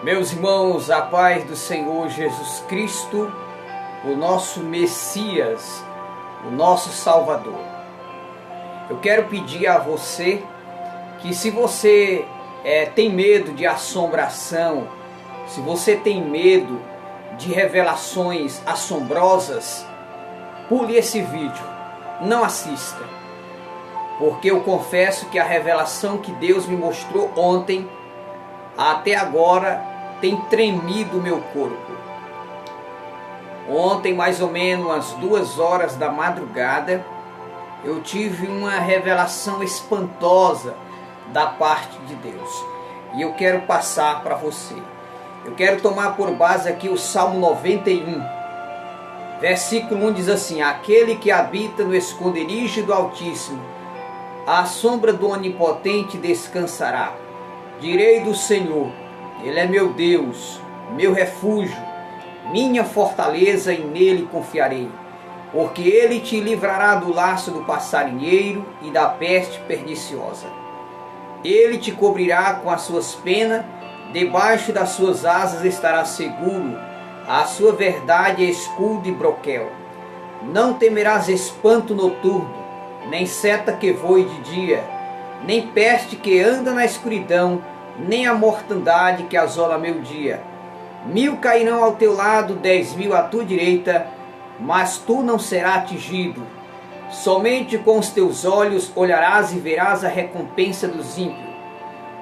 Meus irmãos, a paz do Senhor Jesus Cristo, o nosso Messias, o nosso Salvador. Eu quero pedir a você que, se você tem medo de assombração, se você tem medo de revelações assombrosas, pule esse vídeo, não assista. Porque eu confesso que a revelação que Deus me mostrou ontem, até agora, tem tremido o meu corpo. Ontem, mais ou menos às 2 horas da madrugada, eu tive uma revelação espantosa da parte de Deus. E eu quero passar para você. Eu quero tomar por base aqui o Salmo 91. Versículo 1 diz assim: aquele que habita no esconderijo do Altíssimo, à sombra do Onipotente descansará. Direi do Senhor: Ele é meu Deus, meu refúgio, minha fortaleza, e nele confiarei. Porque ele te livrará do laço do passarinheiro e da peste perniciosa. Ele te cobrirá com as suas penas, debaixo das suas asas estará seguro. A sua verdade é escudo e broquel. Não temerás espanto noturno, nem seta que voe de dia, nem peste que anda na escuridão, nem a mortandade que assola meio-dia. 1000 cairão ao teu lado, 10.000 à tua direita, mas tu não serás atingido. Somente com os teus olhos olharás e verás a recompensa dos ímpios.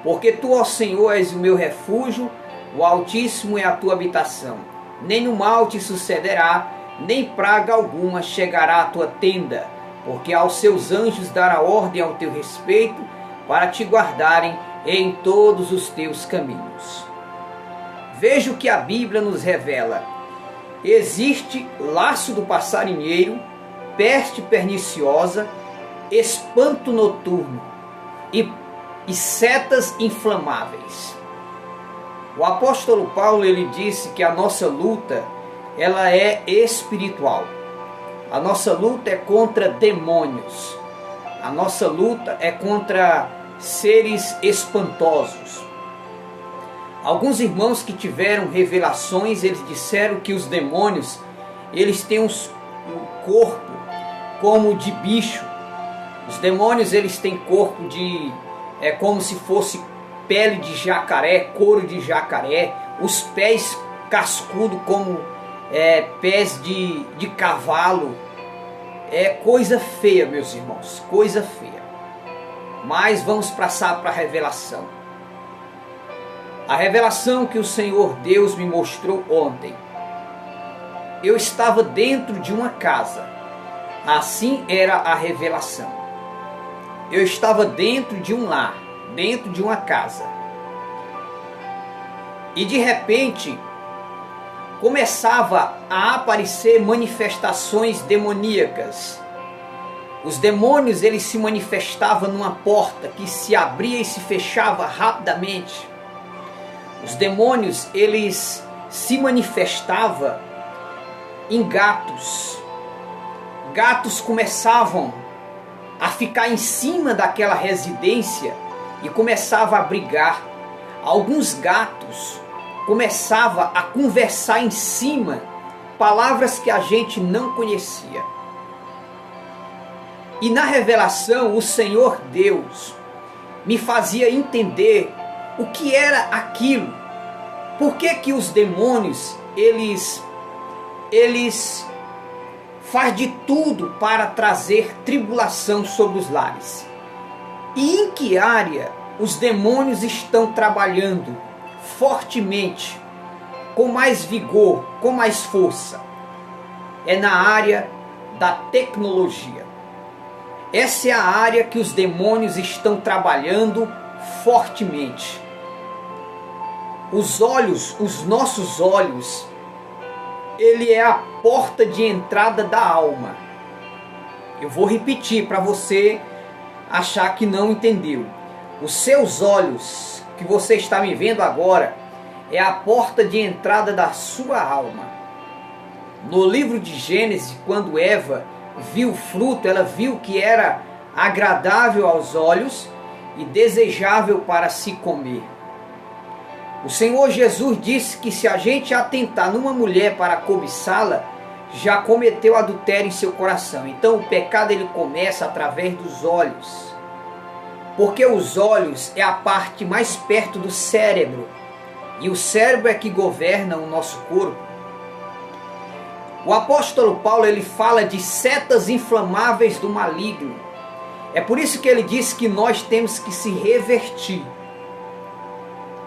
Porque tu, ó Senhor, és o meu refúgio, o Altíssimo é a tua habitação. Nenhum mal te sucederá, nem praga alguma chegará à tua tenda, porque aos seus anjos dará ordem ao teu respeito, para te guardarem em todos os teus caminhos. Veja o que a Bíblia nos revela. Existe laço do passarinheiro, peste perniciosa, espanto noturno e setas inflamáveis. O apóstolo Paulo, ele disse que a nossa luta, ela é espiritual. A nossa luta é contra demônios. A nossa luta é contra seres espantosos. Alguns irmãos que tiveram revelações, eles disseram que os demônios, eles têm um corpo como de bicho. Os demônios, eles têm corpo de como se fosse pele de jacaré, couro de jacaré, os pés cascudo como pés de cavalo. É coisa feia, meus irmãos, coisa feia. Mas vamos passar para a revelação. A revelação que o Senhor Deus me mostrou ontem. Eu estava dentro de uma casa. Assim era a revelação. Eu estava dentro de um lar, dentro de uma casa. E de repente, começava a aparecer manifestações demoníacas. Os demônios, eles se manifestavam numa porta que se abria e se fechava rapidamente. Os demônios, eles se manifestavam em gatos. Gatos começavam a ficar em cima daquela residência e começavam a brigar. Alguns gatos começavam a conversar em cima palavras que a gente não conhecia. E na revelação, o Senhor Deus me fazia entender o que era aquilo. Por que os demônios, eles fazem de tudo para trazer tribulação sobre os lares? E em que área os demônios estão trabalhando fortemente, com mais vigor, com mais força? É na área da tecnologia. Essa é a área que os demônios estão trabalhando fortemente. Os olhos, os nossos olhos, ele é a porta de entrada da alma. Eu vou repetir para você achar que não entendeu. Os seus olhos, que você está me vendo agora, é a porta de entrada da sua alma. No livro de Gênesis, quando Eva viu o fruto, ela viu que era agradável aos olhos e desejável para se comer. O Senhor Jesus disse que se a gente atentar numa mulher para cobiçá-la, já cometeu adultério em seu coração. Então o pecado ele começa através dos olhos. Porque os olhos é a parte mais perto do cérebro. E o cérebro é que governa o nosso corpo. O apóstolo Paulo ele fala de setas inflamáveis do maligno. É por isso que ele diz que nós temos que se revertir.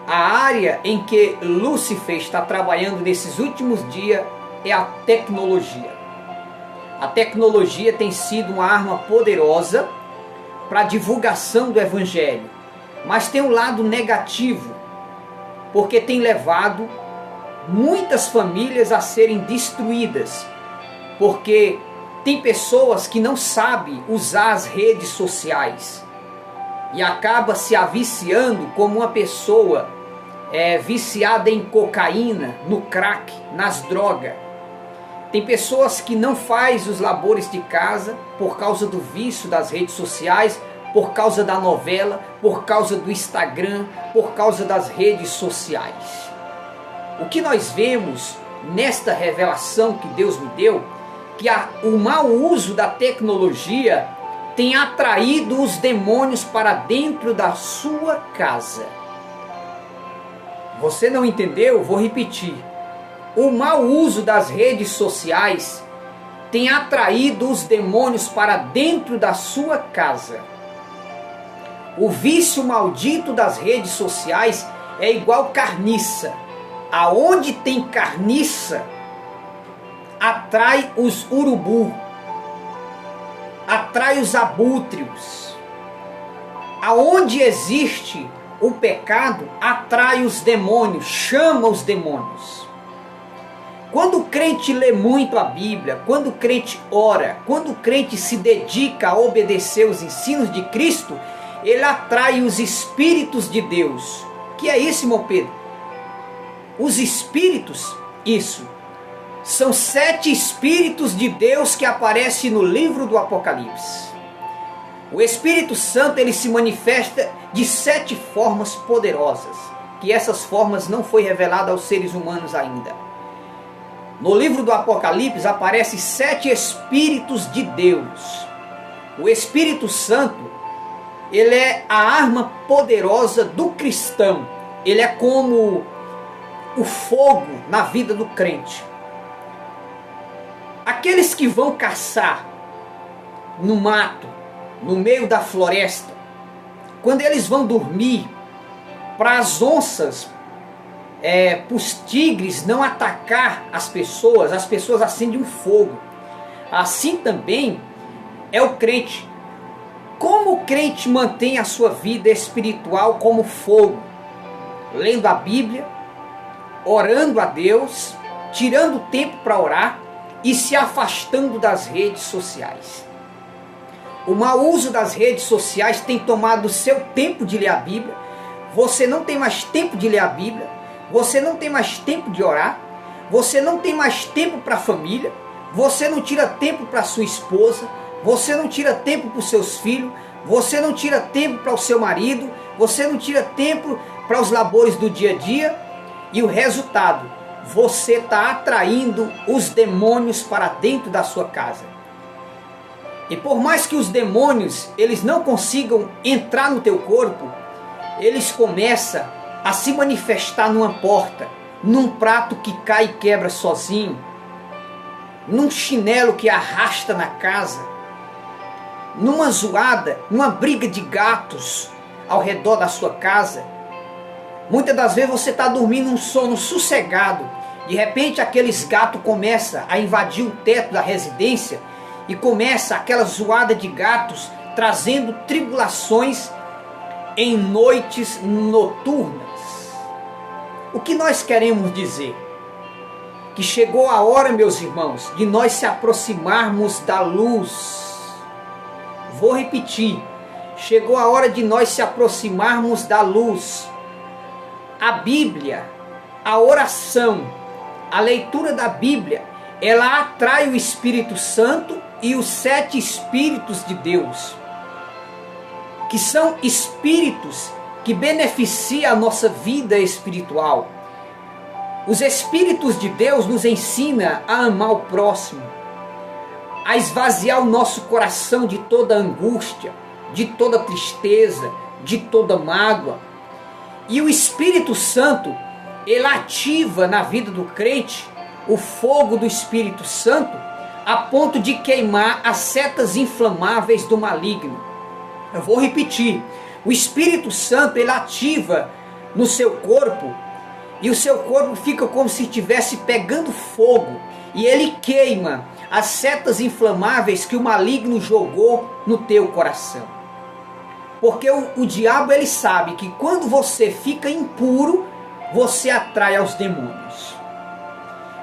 A área em que Lúcifer está trabalhando nesses últimos dias é a tecnologia. A tecnologia tem sido uma arma poderosa para a divulgação do evangelho, mas tem um lado negativo, porque tem levado muitas famílias a serem destruídas, porque tem pessoas que não sabem usar as redes sociais e acaba se aviciando como uma pessoa viciada em cocaína, no crack, nas drogas. Tem pessoas que não fazem os labores de casa por causa do vício das redes sociais, por causa da novela, por causa do Instagram, por causa das redes sociais. O que nós vemos nesta revelação que Deus me deu, que o mau uso da tecnologia tem atraído os demônios para dentro da sua casa. Você não entendeu? Vou repetir. O mau uso das redes sociais tem atraído os demônios para dentro da sua casa. O vício maldito das redes sociais é igual carniça. Aonde tem carniça, atrai os urubu, atrai os abútrios. Aonde existe o pecado, atrai os demônios, chama os demônios. Quando o crente lê muito a Bíblia, quando o crente ora, quando o crente se dedica a obedecer os ensinos de Cristo, ele atrai os espíritos de Deus. Que é isso, irmão Pedro? Os espíritos, isso, são 7 espíritos de Deus que aparecem no livro do Apocalipse. O Espírito Santo ele se manifesta de 7 formas poderosas, que essas formas não foi revelada aos seres humanos ainda. No livro do Apocalipse aparecem 7 Espíritos de Deus. O Espírito Santo, ele é a arma poderosa do cristão. Ele é como o fogo na vida do crente. Aqueles que vão caçar no mato, no meio da floresta, quando eles vão dormir, para as onças, para os tigres não atacar as pessoas acendem um fogo. Assim também é o crente. Como o crente mantém a sua vida espiritual como fogo? Lendo a Bíblia, orando a Deus, tirando tempo para orar e se afastando das redes sociais. O mau uso das redes sociais tem tomado o seu tempo de ler a Bíblia. Você não tem mais tempo de ler a Bíblia. Você não tem mais tempo de orar. Você não tem mais tempo para a família. Você não tira tempo para sua esposa. Você não tira tempo para os seus filhos. Você não tira tempo para o seu marido. Você não tira tempo para os labores do dia a dia. E o resultado, você está atraindo os demônios para dentro da sua casa. E por mais que os demônios eles não consigam entrar no teu corpo, eles começam a se manifestar numa porta, num prato que cai e quebra sozinho, num chinelo que arrasta na casa, numa zoada, numa briga de gatos ao redor da sua casa. Muitas das vezes você está dormindo um sono sossegado, de repente aqueles gatos começam a invadir o teto da residência e começa aquela zoada de gatos trazendo tribulações em noites noturnas. O que nós queremos dizer? Que chegou a hora, meus irmãos, de nós se aproximarmos da luz. Vou repetir. Chegou a hora de nós se aproximarmos da luz. A Bíblia, a oração, a leitura da Bíblia, ela atrai o Espírito Santo e os 7 Espíritos de Deus, que são espíritos que beneficia a nossa vida espiritual. Os Espíritos de Deus nos ensinam a amar o próximo, a esvaziar o nosso coração de toda angústia, de toda tristeza, de toda mágoa. E o Espírito Santo, ele ativa na vida do crente o fogo do Espírito Santo a ponto de queimar as setas inflamáveis do maligno. Eu vou repetir. O Espírito Santo, ele ativa no seu corpo e o seu corpo fica como se estivesse pegando fogo e ele queima as setas inflamáveis que o maligno jogou no teu coração. Porque o diabo, ele sabe que quando você fica impuro, você atrai aos demônios.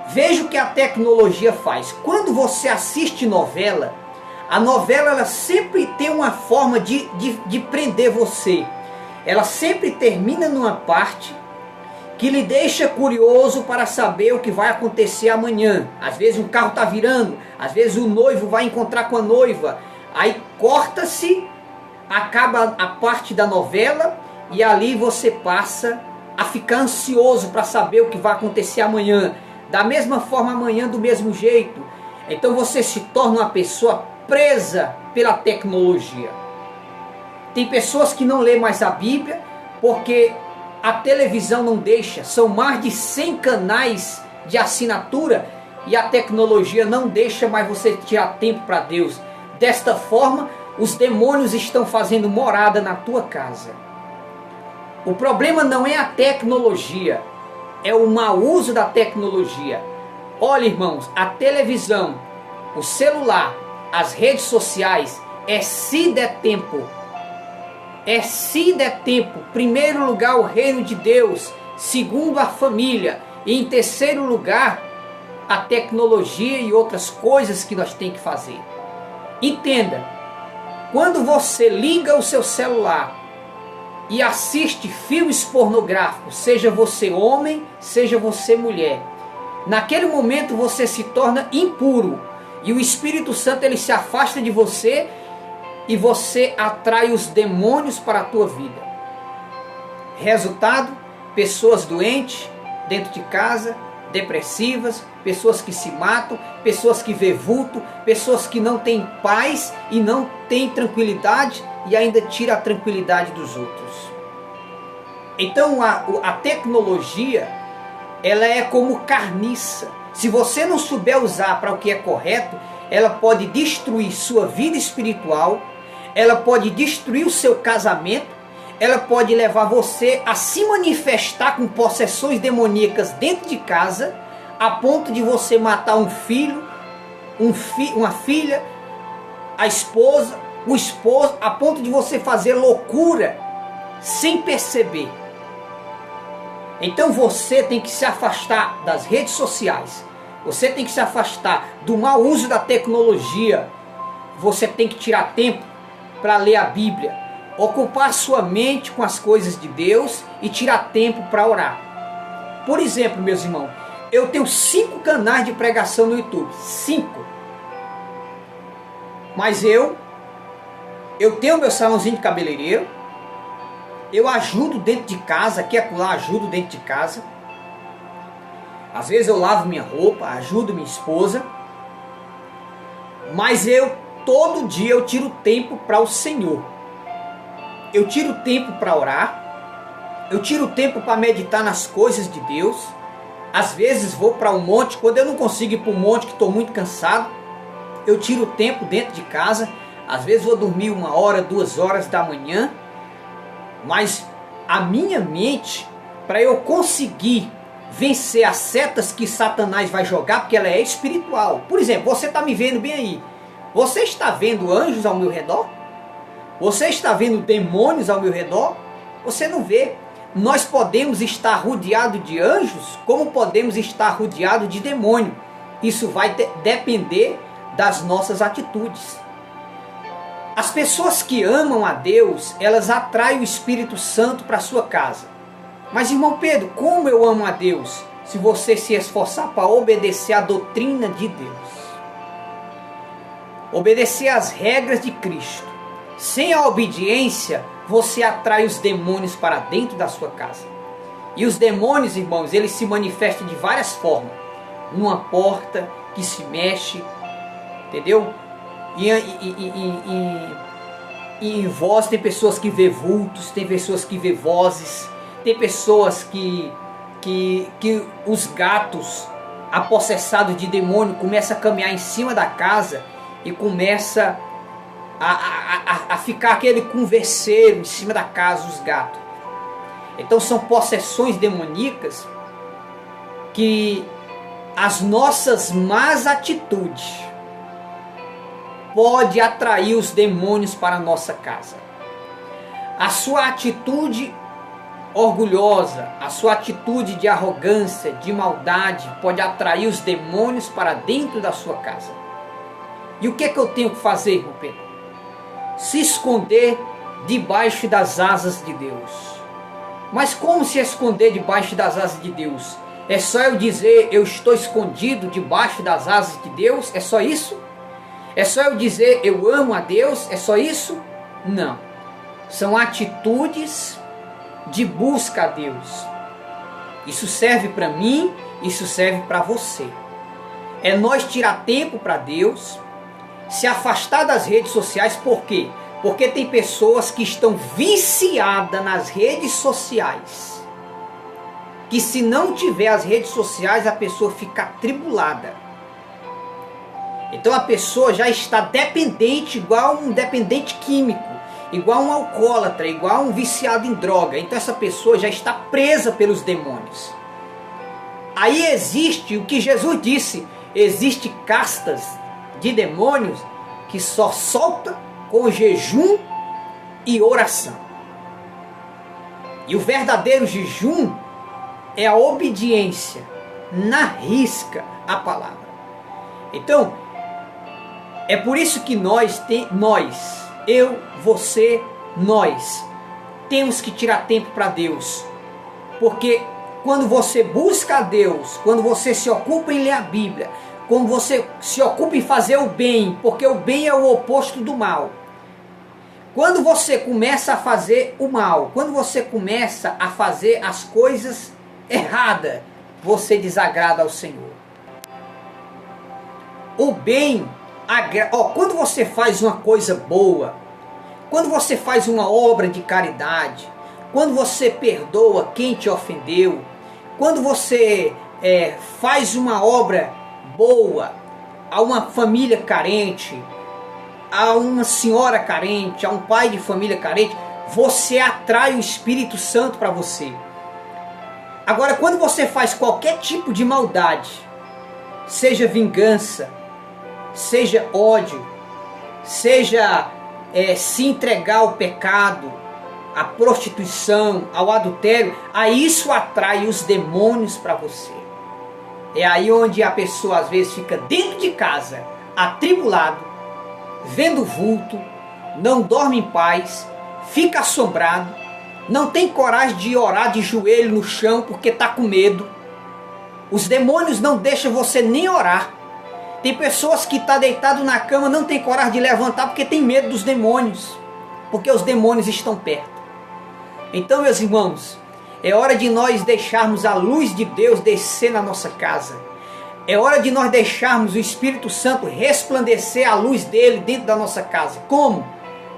Veja o que a tecnologia faz. Quando você assiste novela, a novela ela sempre tem uma forma de prender você. Ela sempre termina numa parte que lhe deixa curioso para saber o que vai acontecer amanhã. Às vezes um carro está virando, às vezes o noivo vai encontrar com a noiva. Aí corta-se, acaba a parte da novela e ali você passa a ficar ansioso para saber o que vai acontecer amanhã. Da mesma forma amanhã, do mesmo jeito. Então você se torna uma pessoa presa pela tecnologia. Tem pessoas que não lê mais a Bíblia porque a televisão não deixa. São mais de 100 canais de assinatura e a tecnologia não deixa mais você tirar tempo para Deus. Desta forma, os demônios estão fazendo morada na tua casa. O problema não é a tecnologia, é o mau uso da tecnologia. Olha, irmãos, a televisão, o celular, as redes sociais, se der tempo. Se der tempo. Primeiro lugar, o reino de Deus. Segundo, a família. E em terceiro lugar, a tecnologia e outras coisas que nós temos que fazer. Entenda, quando você liga o seu celular e assiste filmes pornográficos, seja você homem, seja você mulher, naquele momento você se torna impuro e o Espírito Santo ele se afasta de você e você atrai os demônios para a tua vida. Resultado, pessoas doentes dentro de casa, depressivas, pessoas que se matam, pessoas que vê vulto, pessoas que não têm paz e não têm tranquilidade e ainda tira a tranquilidade dos outros. Então a tecnologia, ela é como carniça. Se você não souber usar para o que é correto, ela pode destruir sua vida espiritual, ela pode destruir o seu casamento, ela pode levar você a se manifestar com possessões demoníacas dentro de casa, a ponto de você matar um filho, uma filha, a esposa, o esposo, a ponto de você fazer loucura sem perceber. Então você tem que se afastar das redes sociais, você tem que se afastar do mau uso da tecnologia, você tem que tirar tempo para ler a Bíblia, ocupar sua mente com as coisas de Deus e tirar tempo para orar. Por exemplo, meus irmãos, eu tenho 5 canais de pregação no YouTube, 5. Mas eu tenho meu salãozinho de cabeleireiro, eu ajudo dentro de casa, aqui e acolá ajudo dentro de casa. Às vezes eu lavo minha roupa, ajudo minha esposa. Mas todo dia eu tiro tempo para o Senhor. Eu tiro tempo para orar. Eu tiro tempo para meditar nas coisas de Deus. Às vezes vou para um monte, quando eu não consigo ir para o monte, que estou muito cansado, eu tiro tempo dentro de casa. Às vezes vou dormir 1 hora, 2 horas da manhã. Mas a minha mente, para eu conseguir vencer as setas que Satanás vai jogar, porque ela é espiritual. Por exemplo, você está me vendo bem aí. Você está vendo anjos ao meu redor? Você está vendo demônios ao meu redor? Você não vê. Nós podemos estar rodeados de anjos, como podemos estar rodeados de demônio. Isso vai depender das nossas atitudes. As pessoas que amam a Deus, elas atraem o Espírito Santo para a sua casa. Mas, irmão Pedro, como eu amo a Deus? Se você se esforçar para obedecer à doutrina de Deus, obedecer às regras de Cristo. Sem a obediência, você atrai os demônios para dentro da sua casa. E os demônios, irmãos, eles se manifestam de várias formas. Uma porta que se mexe, entendeu? E em voz, tem pessoas que vê vultos, tem pessoas que vê vozes, tem pessoas que os gatos apossessados de demônio começam a caminhar em cima da casa e começa a ficar aquele converseiro em cima da casa, os gatos. Então são possessões demoníacas que as nossas más atitudes pode atrair os demônios para a nossa casa. A sua atitude orgulhosa, a sua atitude de arrogância, de maldade, pode atrair os demônios para dentro da sua casa. E o que é que eu tenho que fazer, irmão Pedro? Se esconder debaixo das asas de Deus. Mas como se esconder debaixo das asas de Deus? É só eu dizer, eu estou escondido debaixo das asas de Deus? É só isso? É só eu dizer, eu amo a Deus? É só isso? Não. São atitudes de busca a Deus. Isso serve para mim, isso serve para você. É nós tirar tempo para Deus, se afastar das redes sociais. Por quê? Porque tem pessoas que estão viciadas nas redes sociais, que se não tiver as redes sociais, a pessoa fica atribulada. Então a pessoa já está dependente, igual um dependente químico, igual um alcoólatra, igual um viciado em droga. Então essa pessoa já está presa pelos demônios. Aí existe o que Jesus disse, existe castas de demônios que só solta com jejum e oração. E o verdadeiro jejum é a obediência na risca à palavra. Então, é por isso que nós, eu, você, nós, temos que tirar tempo para Deus. Porque quando você busca a Deus, quando você se ocupa em ler a Bíblia, quando você se ocupa em fazer o bem, porque o bem é o oposto do mal. Quando você começa a fazer o mal, quando você começa a fazer as coisas erradas, você desagrada ao Senhor. O bem, quando você faz uma coisa boa, quando você faz uma obra de caridade, quando você perdoa quem te ofendeu, quando você faz uma obra boa a uma família carente, a uma senhora carente, a um pai de família carente, você atrai o Espírito Santo para você. Agora, quando você faz qualquer tipo de maldade, seja vingança, seja ódio, seja se entregar ao pecado, à prostituição, ao adultério, aí isso atrai os demônios para você. É aí onde a pessoa às vezes fica dentro de casa, atribulado, vendo vulto, não dorme em paz, fica assombrado, não tem coragem de orar de joelho no chão porque está com medo. Os demônios não deixam você nem orar. Tem pessoas que estão deitadas na cama, não tem coragem de levantar porque tem medo dos demônios, porque os demônios estão perto. Então, meus irmãos, é hora de nós deixarmos a luz de Deus descer na nossa casa. É hora de nós deixarmos o Espírito Santo resplandecer a luz dele dentro da nossa casa. Como?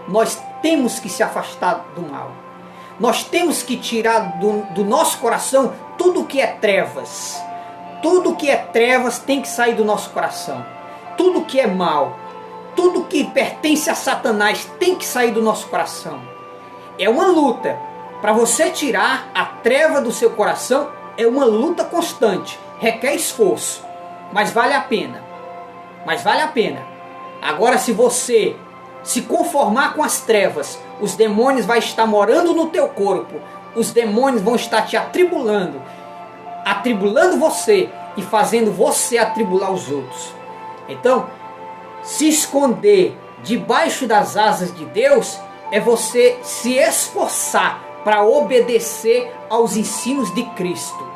Nós temos que se afastar do mal. Nós temos que tirar do nosso coração tudo que é trevas. Tudo que é trevas tem que sair do nosso coração. Tudo que é mal, tudo que pertence a Satanás tem que sair do nosso coração. É uma luta. Para você tirar a treva do seu coração, é uma luta constante. Requer esforço. Mas vale a pena. Mas vale a pena. Agora, se você se conformar com as trevas, os demônios vão estar morando no teu corpo. Os demônios vão estar te atribulando você e fazendo você atribular os outros. Então, se esconder debaixo das asas de Deus é você se esforçar para obedecer aos ensinos de Cristo.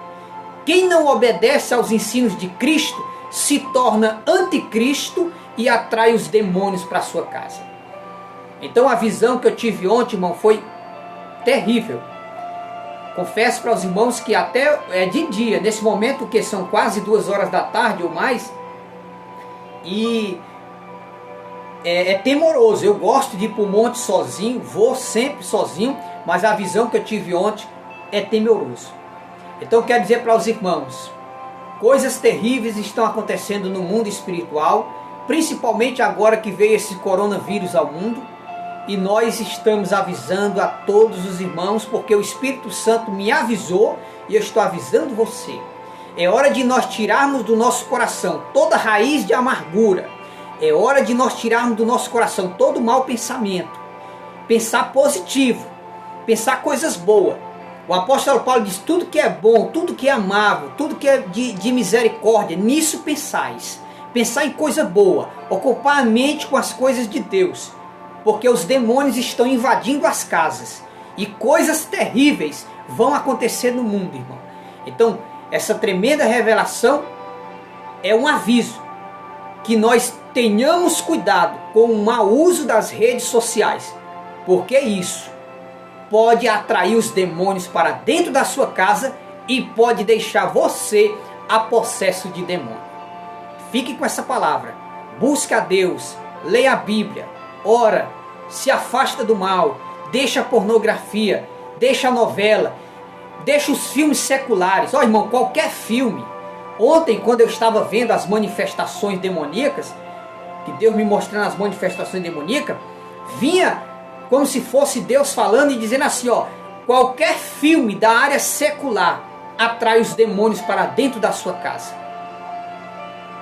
Quem não obedece aos ensinos de Cristo se torna anticristo e atrai os demônios para a sua casa. Então a visão que eu tive ontem, irmão, foi terrível. Confesso para os irmãos que até de dia, nesse momento que são quase 2 horas da tarde ou mais, e é temoroso. Eu gosto de ir para o monte sozinho, vou sempre sozinho, mas a visão que eu tive ontem é temoroso. Então eu quero dizer para os irmãos, coisas terríveis estão acontecendo no mundo espiritual, principalmente agora que veio esse coronavírus ao mundo, e nós estamos avisando a todos os irmãos, porque o Espírito Santo me avisou e eu estou avisando você. É hora de nós tirarmos do nosso coração toda raiz de amargura. É hora de nós tirarmos do nosso coração todo mau pensamento. Pensar positivo, pensar coisas boas. O apóstolo Paulo diz, tudo que é bom, tudo que é amável, tudo que é de misericórdia, nisso pensais. Pensar em coisa boa, ocupar a mente com as coisas de Deus. Porque os demônios estão invadindo as casas. E coisas terríveis vão acontecer no mundo, irmão. Então, essa tremenda revelação é um aviso. Que nós tenhamos cuidado com o mau uso das redes sociais. Porque isso pode atrair os demônios para dentro da sua casa e pode deixar você a possesso de demônio. Fique com essa palavra. Busque a Deus, leia a Bíblia, ora, se afasta do mal, deixa a pornografia, deixa a novela, deixa os filmes seculares. Ó, irmão, qualquer filme. Ontem, quando eu estava vendo as manifestações demoníacas, que Deus me mostrando as manifestações demoníacas, vinha como se fosse Deus falando e dizendo assim, ó, qualquer filme da área secular atrai os demônios para dentro da sua casa.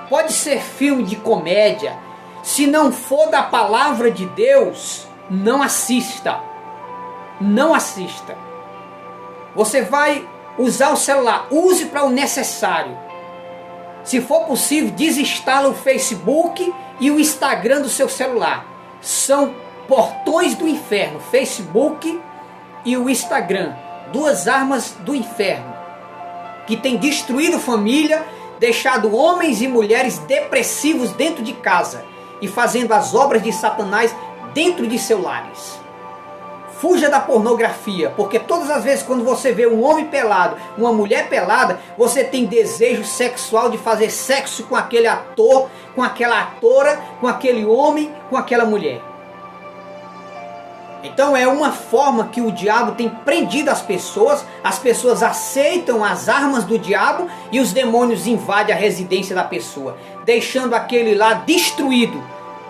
Pode ser filme de comédia, se não for da palavra de Deus, não assista. Não assista. Você vai usar o celular, use para o necessário. Se for possível, desinstala o Facebook e o Instagram do seu celular. São portões do inferno, Facebook e o Instagram. 2 armas do inferno. Que tem destruído família, deixado homens e mulheres depressivos dentro de casa. E fazendo as obras de Satanás dentro de seus lares. Fuja da pornografia, porque todas as vezes quando você vê um homem pelado, uma mulher pelada, você tem desejo sexual de fazer sexo com aquele ator, com aquela atora, com aquele homem, com aquela mulher. Então é uma forma que o diabo tem prendido as pessoas aceitam as armas do diabo e os demônios invadem a residência da pessoa, deixando aquele lá destruído,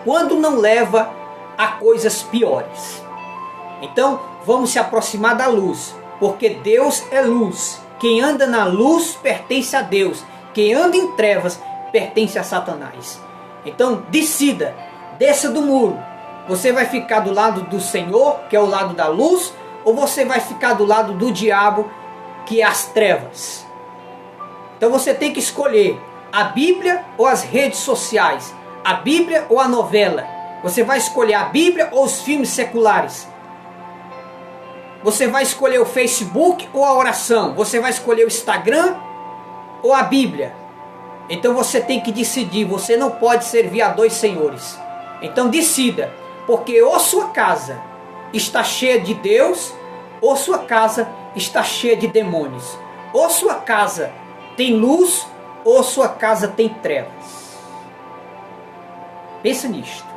quando não leva a coisas piores. Então vamos se aproximar da luz, porque Deus é luz. Quem anda na luz pertence a Deus, quem anda em trevas pertence a Satanás. Então decida, desça do muro. Você vai ficar do lado do Senhor, que é o lado da luz, ou você vai ficar do lado do diabo, que é as trevas? Então você tem que escolher a Bíblia ou as redes sociais, a Bíblia ou a novela. Você vai escolher a Bíblia ou os filmes seculares? Você vai escolher o Facebook ou a oração? Você vai escolher o Instagram ou a Bíblia? Então você tem que decidir, você não pode servir a 2 senhores. Então decida, porque ou sua casa está cheia de Deus, ou sua casa está cheia de demônios. Ou sua casa tem luz, ou sua casa tem trevas. Pensa nisto.